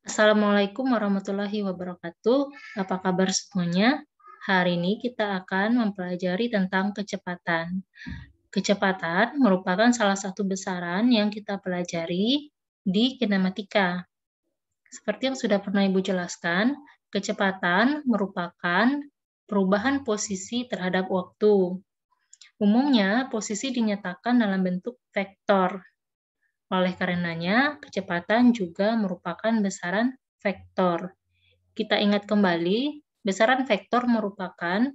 Assalamualaikum warahmatullahi wabarakatuh. Apa kabar semuanya? Hari ini kita akan mempelajari tentang kecepatan. Kecepatan merupakan salah satu besaran yang kita pelajari di kinematika. Seperti yang sudah pernah Ibu jelaskan, kecepatan merupakan perubahan posisi terhadap waktu. Umumnya, posisi dinyatakan dalam bentuk vektor. Oleh karenanya, kecepatan juga merupakan besaran vektor. Kita ingat kembali, besaran vektor merupakan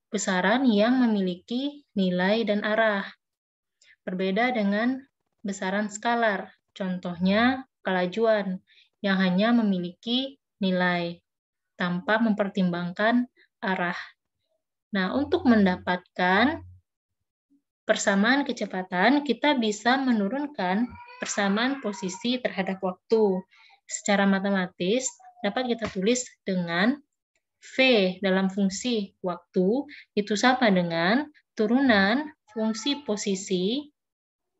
besaran yang memiliki nilai dan arah. Berbeda dengan besaran skalar, contohnya kelajuan, yang hanya memiliki nilai, tanpa mempertimbangkan arah. Nah, untuk mendapatkan persamaan kecepatan, kita bisa menurunkan persamaan posisi terhadap waktu. Secara matematis, dapat kita tulis dengan V dalam fungsi waktu itu sama dengan turunan fungsi posisi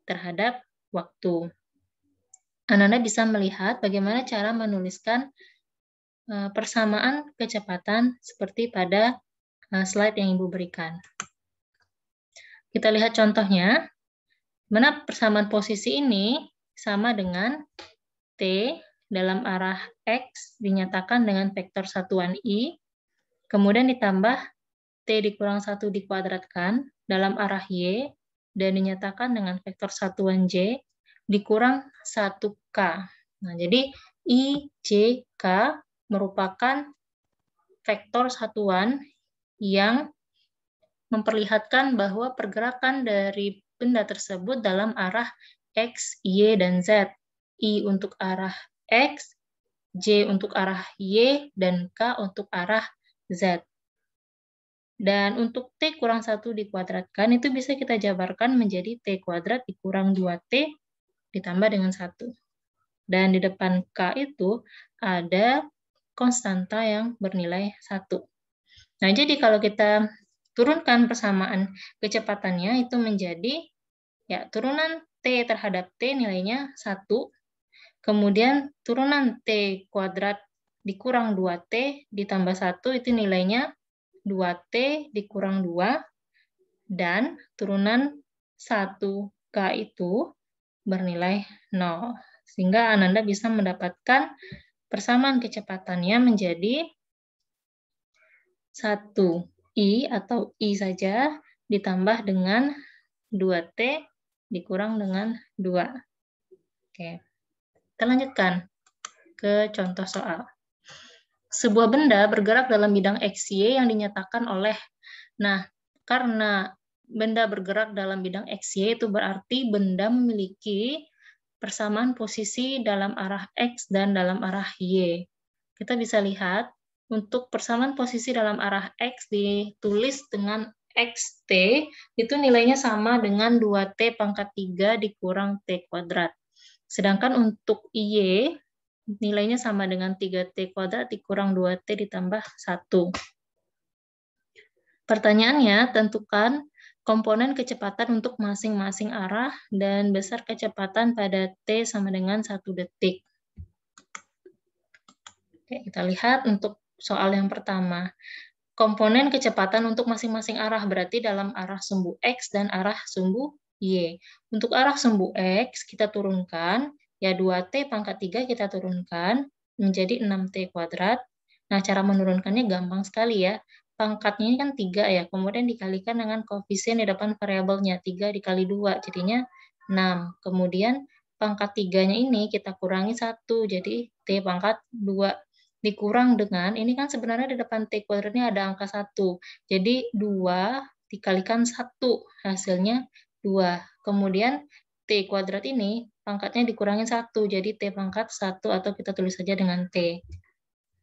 terhadap waktu. Anda bisa melihat bagaimana cara menuliskan persamaan kecepatan seperti pada slide yang Ibu berikan. Kita lihat contohnya, mana persamaan posisi ini sama dengan T dalam arah X dinyatakan dengan vektor satuan I, kemudian ditambah T dikurang 1 dikuadratkan dalam arah Y, dan dinyatakan dengan vektor satuan J dikurang 1K. Nah, jadi I, J, K merupakan vektor satuan yang memperlihatkan bahwa pergerakan dari benda tersebut dalam arah X, Y, dan Z. I untuk arah X, J untuk arah Y, dan K untuk arah Z. Dan untuk T kurang 1 dikuadratkan, itu bisa kita jabarkan menjadi T kuadrat dikurang 2T ditambah dengan 1. Dan di depan K itu ada konstanta yang bernilai 1. Nah, jadi kalau kita turunkan persamaan kecepatannya itu menjadi ya turunan T terhadap T nilainya 1, kemudian turunan T kuadrat dikurang 2T ditambah 1 itu nilainya 2T dikurang 2, dan turunan 1K itu bernilai 0. Sehingga Ananda bisa mendapatkan persamaan kecepatannya menjadi 1I atau I saja ditambah dengan 2T dikurang dengan 2. Oke. Kita lanjutkan ke contoh soal. Sebuah benda bergerak dalam bidang XY yang dinyatakan oleh, nah, karena benda bergerak dalam bidang XY itu berarti benda memiliki persamaan posisi dalam arah X dan dalam arah Y. Kita bisa lihat, untuk persamaan posisi dalam arah X ditulis dengan XT, itu nilainya sama dengan 2T pangkat 3 dikurang T kuadrat. Sedangkan untuk Y, nilainya sama dengan 3T kuadrat dikurang 2T ditambah 1. Pertanyaannya, tentukan komponen kecepatan untuk masing-masing arah dan besar kecepatan pada T sama dengan 1 detik. Oke, kita lihat untuk soal yang pertama. Komponen kecepatan untuk masing-masing arah berarti dalam arah sumbu X dan arah sumbu Y. Untuk arah sumbu X kita turunkan, ya 2T pangkat 3 kita turunkan menjadi 6T kuadrat. Nah, cara menurunkannya gampang sekali ya. Pangkatnya ini kan 3 ya, kemudian dikalikan dengan koefisien di depan variabelnya, 3 dikali 2, jadinya 6. Kemudian pangkat 3-nya ini kita kurangi 1, jadi T pangkat 2. Dikurang dengan, ini kan sebenarnya di depan T kuadratnya ada angka 1. Jadi 2 dikalikan 1, hasilnya 2. Kemudian T kuadrat ini pangkatnya dikurangi 1, jadi T pangkat 1 atau kita tulis saja dengan T.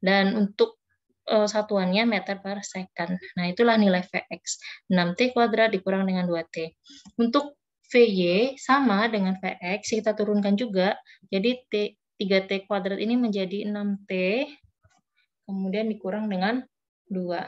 Dan untuk satuannya meter per second. Nah, itulah nilai Vx. 6T kuadrat dikurang dengan 2T. Untuk Vy sama dengan Vx, kita turunkan juga. Jadi 3T kuadrat ini menjadi 6T, kemudian dikurang dengan 2.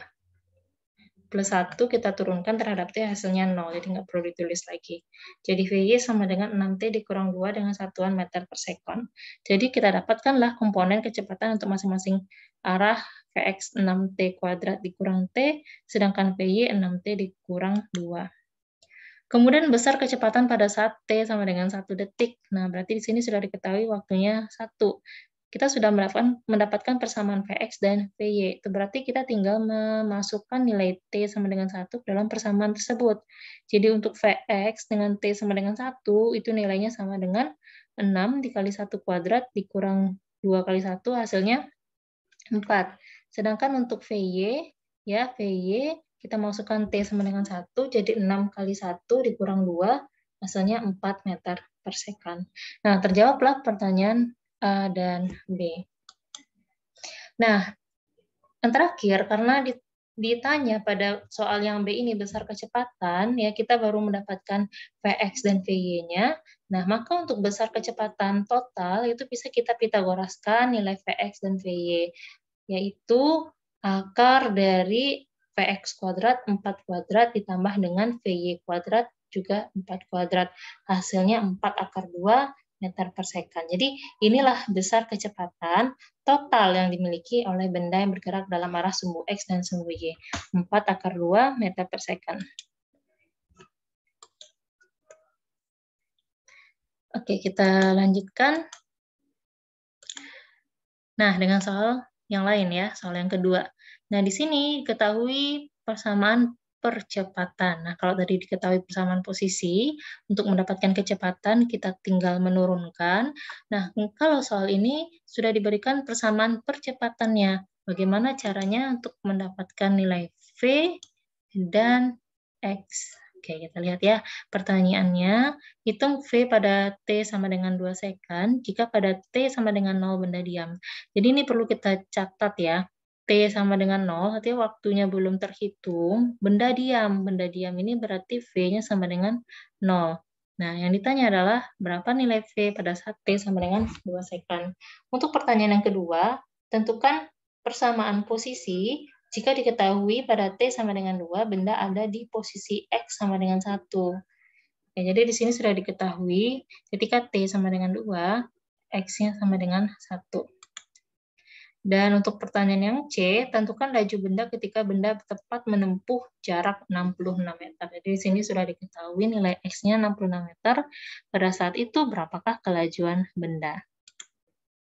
plus 1 kita turunkan terhadap T hasilnya 0, jadi nggak perlu ditulis lagi. Jadi VY sama dengan 6T dikurang 2 dengan satuan meter per sekon. Jadi kita dapatkanlah komponen kecepatan untuk masing-masing arah Vx 6T kuadrat dikurang T, sedangkan VY 6T dikurang 2. Kemudian besar kecepatan pada saat T sama dengan 1 detik. Nah, berarti di sini sudah diketahui waktunya 1. Kita sudah mendapatkan persamaan Vx dan Vy. Itu berarti kita tinggal memasukkan nilai T sama dengan 1 dalam persamaan tersebut. Jadi untuk Vx dengan T sama dengan 1, itu nilainya sama dengan 6 dikali 1 kuadrat dikurang 2 kali 1, hasilnya 4. Sedangkan untuk Vy, ya, Vy kita masukkan T sama dengan 1, jadi 6 kali 1 dikurang 2, hasilnya 4 meter per second. Nah, terjawablah pertanyaan A dan B. Nah, yang terakhir, karena ditanya pada soal yang B ini besar kecepatan, ya kita baru mendapatkan Vx dan Vy-nya. Nah, maka untuk besar kecepatan total itu bisa kita pitagoraskan nilai Vx dan Vy, yaitu akar dari Vx kuadrat 4 kuadrat ditambah dengan Vy kuadrat juga 4 kuadrat. Hasilnya 4 akar 2 meter per second. Jadi inilah besar kecepatan total yang dimiliki oleh benda yang bergerak dalam arah sumbu X dan sumbu Y. 4 akar 2 meter per second. Oke, kita lanjutkan. Nah, dengan soal yang lain ya, soal yang kedua. Nah, di sini ketahui persamaan percepatan. Nah, kalau tadi diketahui persamaan posisi, untuk mendapatkan kecepatan kita tinggal menurunkan. Nah, kalau soal ini sudah diberikan persamaan percepatannya. Bagaimana caranya untuk mendapatkan nilai V dan X? Oke, kita lihat ya. Pertanyaannya, hitung V pada T sama dengan 2 second jika pada T sama dengan 0 benda diam. Jadi ini perlu kita catat ya. T sama dengan 0, artinya waktunya belum terhitung, benda diam. Benda diam ini berarti V-nya sama dengan 0. Nah, yang ditanya adalah berapa nilai V pada saat T sama dengan 2 second. Untuk pertanyaan yang kedua, tentukan persamaan posisi jika diketahui pada T sama dengan 2, benda ada di posisi X sama dengan 1. Ya, jadi di sini sudah diketahui ketika T sama dengan 2, X-nya sama dengan 1. Dan untuk pertanyaan yang C, tentukan laju benda ketika benda tepat menempuh jarak 66 meter. Jadi di sini sudah diketahui nilai X-nya 66 meter. Pada saat itu berapakah kelajuan benda?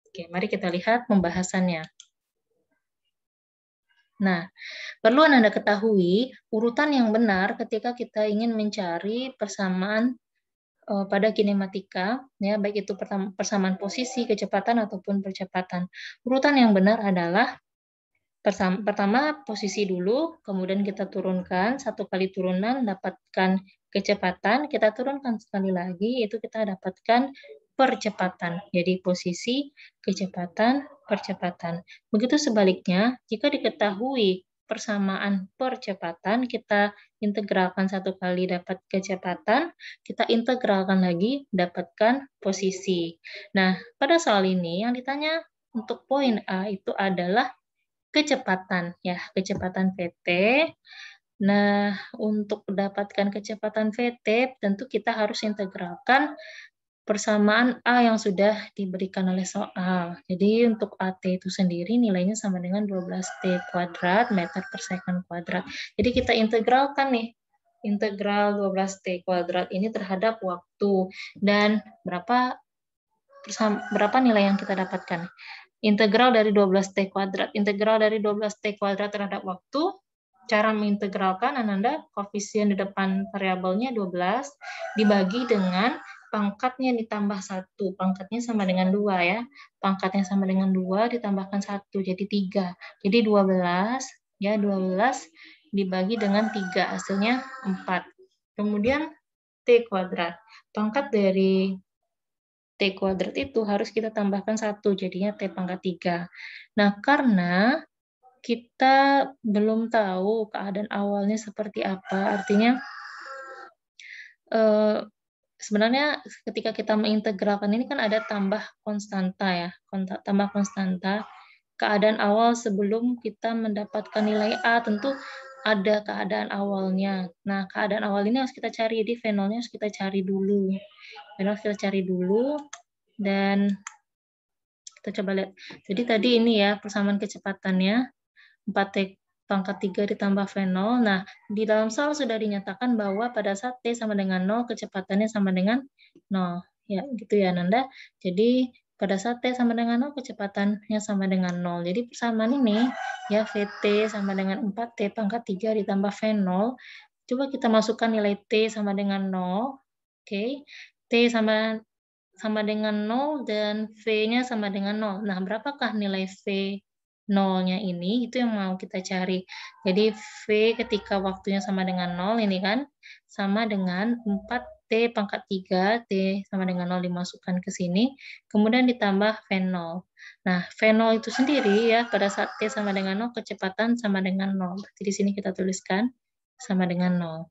Oke, mari kita lihat pembahasannya. Nah, perlu Anda ketahui urutan yang benar ketika kita ingin mencari persamaan pada kinematika, ya, baik itu persamaan posisi, kecepatan, ataupun percepatan. Urutan yang benar adalah pertama posisi dulu, kemudian kita turunkan, satu kali turunan dapatkan kecepatan, kita turunkan sekali lagi, itu kita dapatkan percepatan. Jadi posisi, kecepatan, percepatan. Begitu sebaliknya, jika diketahui persamaan percepatan, kita integralkan satu kali dapat kecepatan, kita integralkan lagi dapatkan posisi. Nah, pada soal ini yang ditanya untuk poin A itu adalah kecepatan, ya, kecepatan Vt. Nah, untuk mendapatkan kecepatan Vt, tentu kita harus integralkan persamaan A yang sudah diberikan oleh soal. Jadi untuk AT itu sendiri nilainya sama dengan 12T kuadrat meter per second kuadrat. Jadi kita integralkan nih, integral 12T kuadrat ini terhadap waktu. Dan berapa nilai yang kita dapatkan? Integral dari 12T kuadrat. Integral dari 12T kuadrat terhadap waktu, cara mengintegralkan, Ananda, koefisien di depan variabelnya 12, dibagi dengan pangkatnya ditambah 1. Pangkatnya sama dengan 2 ya. Pangkatnya sama dengan 2 ditambahkan 1, jadi 3. Jadi 12, ya 12 dibagi dengan 3, hasilnya 4. Kemudian T kuadrat. Pangkat dari T kuadrat itu harus kita tambahkan 1, jadinya T pangkat 3. Nah, karena kita belum tahu keadaan awalnya seperti apa, artinya sebenarnya ketika kita mengintegralkan ini kan ada tambah konstanta ya, tambah konstanta. Keadaan awal sebelum kita mendapatkan nilai A, tentu ada keadaan awalnya. Nah, keadaan awal ini harus kita cari, jadi fenolnya harus kita cari dulu. Fenol kita cari dulu, dan kita coba lihat. Jadi tadi ini ya, persamaan kecepatannya, 4T pangkat 3 ditambah V0. Nah, di dalam soal sudah dinyatakan bahwa pada saat T sama dengan 0, kecepatannya sama dengan 0. Ya, gitu ya, Nanda. Jadi, pada saat T sama dengan 0, kecepatannya sama dengan 0. Jadi, persamaan ini, ya, VT sama dengan 4T pangkat 3 ditambah V0. Coba kita masukkan nilai T sama dengan 0. Oke. T sama dengan 0 dan V-nya sama dengan 0. Nah, berapakah nilai V 0-nya ini? Itu yang mau kita cari. Jadi, V ketika waktunya sama dengan 0 ini kan, sama dengan 4T pangkat 3, T sama dengan 0 dimasukkan ke sini, kemudian ditambah V0. Nah, V0 itu sendiri ya, pada saat T sama dengan 0, kecepatan sama dengan 0. Berarti di sini kita tuliskan sama dengan 0.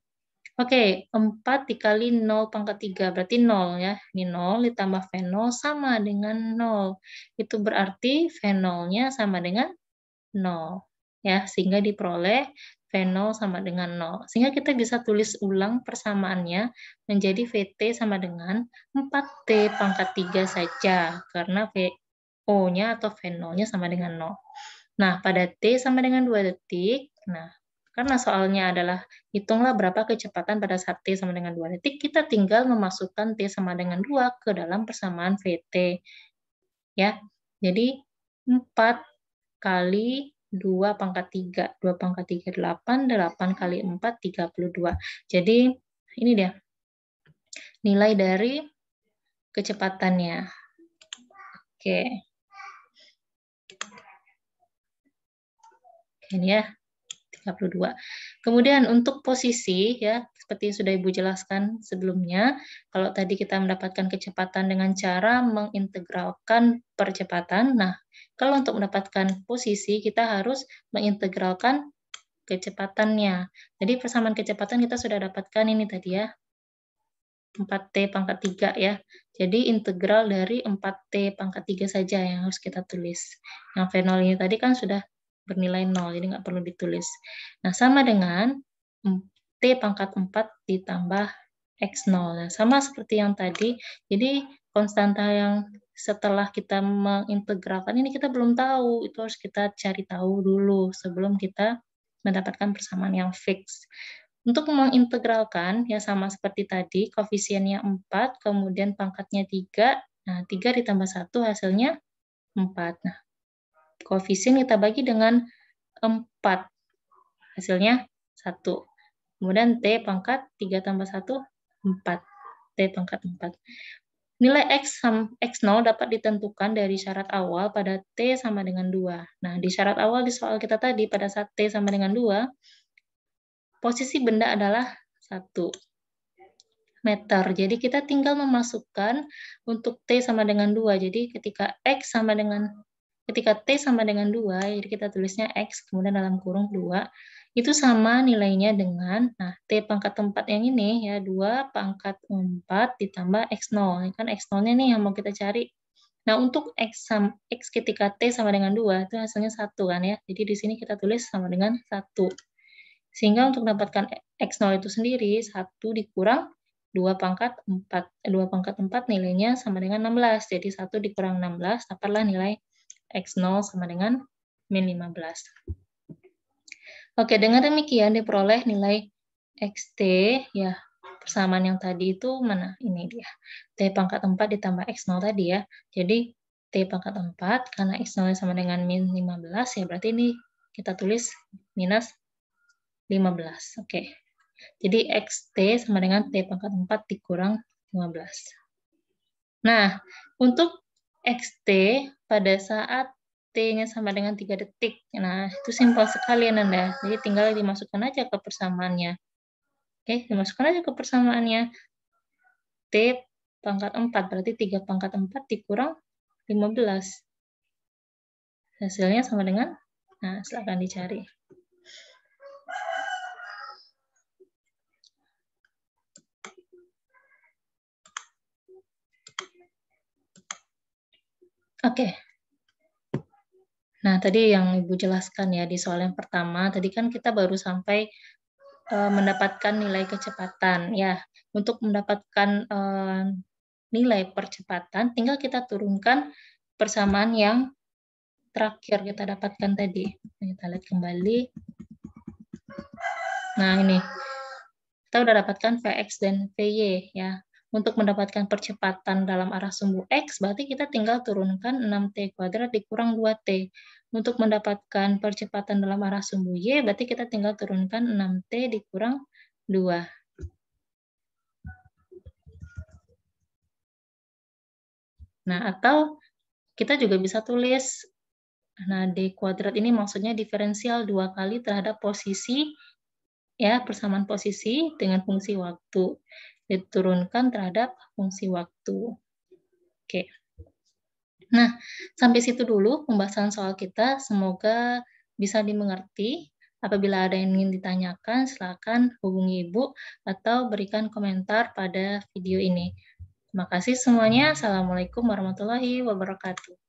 Oke, 4 dikali 0 pangkat 3, berarti 0 ya. Ini 0 ditambah V0 sama dengan 0. Itu berarti V0-nya sama dengan 0. Ya, sehingga diperoleh V0 sama dengan 0. Sehingga kita bisa tulis ulang persamaannya menjadi VT sama dengan 4T pangkat 3 saja. Karena VO-nya atau V0-nya sama dengan 0. Nah, pada T sama dengan 2 detik, nah, karena soalnya adalah hitunglah berapa kecepatan pada saat T sama dengan 2 detik, kita tinggal memasukkan T sama dengan 2 ke dalam persamaan VT. Ya, jadi 4 kali 2 pangkat 3. 2 pangkat 3, 8. 8 kali 4, 32. Jadi, ini dia nilai dari kecepatannya. Oke. Ini ya. 32. Kemudian untuk posisi ya, seperti sudah Ibu jelaskan sebelumnya, kalau tadi kita mendapatkan kecepatan dengan cara mengintegralkan percepatan. Nah, kalau untuk mendapatkan posisi kita harus mengintegralkan kecepatannya. Jadi persamaan kecepatan kita sudah dapatkan ini tadi ya. 4T pangkat 3 ya. Jadi integral dari 4T pangkat 3 saja yang harus kita tulis. Yang V0 ini tadi kan sudah bernilai 0, jadi nggak perlu ditulis. Nah, sama dengan T pangkat 4 ditambah X0. Nah, sama seperti yang tadi, jadi konstanta yang setelah kita mengintegralkan ini kita belum tahu, itu harus kita cari tahu dulu sebelum kita mendapatkan persamaan yang fix. Untuk mengintegralkan, ya sama seperti tadi, koefisiennya 4, kemudian pangkatnya 3, nah 3 ditambah 1 hasilnya 4. Nah, koefisien kita bagi dengan 4, hasilnya 1. Kemudian T pangkat 3 tambah 1, 4. T pangkat 4. Nilai X0 dapat ditentukan dari syarat awal pada T sama dengan 2. Nah, di syarat awal di soal kita tadi, pada saat T sama dengan 2, posisi benda adalah 1 meter. Jadi kita tinggal memasukkan untuk T sama dengan 2. Jadi ketika T sama dengan 2, jadi kita tulisnya X, kemudian dalam kurung 2, itu sama nilainya dengan, nah, T pangkat 4 yang ini, ya, 2 pangkat 4 ditambah X0. Ini kan X0-nya nih yang mau kita cari. Nah, untuk X ketika T sama dengan 2, itu hasilnya 1 kan ya. Jadi di sini kita tulis sama dengan 1. Sehingga untuk mendapatkan X0 itu sendiri, 1 dikurang 2 pangkat 4. 2 pangkat 4 nilainya sama dengan 16. Jadi 1 dikurang 16, dapatlah nilai X0 sama dengan min 15. Oke, dengan demikian diperoleh nilai XT, ya, persamaan yang tadi itu mana? Ini dia. T pangkat 4 ditambah X0 tadi ya. Jadi T pangkat 4, karena X0 sama dengan min 15, ya berarti ini kita tulis minus 15. Oke. Jadi XT sama dengan T pangkat 4 dikurang 15. Nah, untuk XT pada saat T-nya sama dengan 3 detik. Nah, itu simpel sekali ya, Nanda. Jadi tinggal dimasukkan aja ke persamaannya. Oke, dimasukkan aja ke persamaannya. T pangkat 4, berarti 3 pangkat 4 dikurang 15. Hasilnya sama dengan, nah, silakan dicari. Oke. Nah, tadi yang Ibu jelaskan ya di soal yang pertama, tadi kan kita baru sampai mendapatkan nilai kecepatan ya. Untuk mendapatkan nilai percepatan, tinggal kita turunkan persamaan yang terakhir kita dapatkan tadi. Kita lihat kembali. Nah, ini kita udah dapatkan Vx dan Vy ya. Untuk mendapatkan percepatan dalam arah sumbu X, berarti kita tinggal turunkan 6T kuadrat dikurang 2T. Untuk mendapatkan percepatan dalam arah sumbu Y, berarti kita tinggal turunkan 6T dikurang 2. Nah, atau kita juga bisa tulis, nah D kuadrat ini maksudnya diferensial 2 kali terhadap posisi, ya persamaan posisi dengan fungsi waktu. Diturunkan terhadap fungsi waktu. Oke. Nah, sampai situ dulu pembahasan soal kita. Semoga bisa dimengerti. Apabila ada yang ingin ditanyakan, silakan hubungi Ibu atau berikan komentar pada video ini. Terima kasih semuanya. Assalamualaikum warahmatullahi wabarakatuh.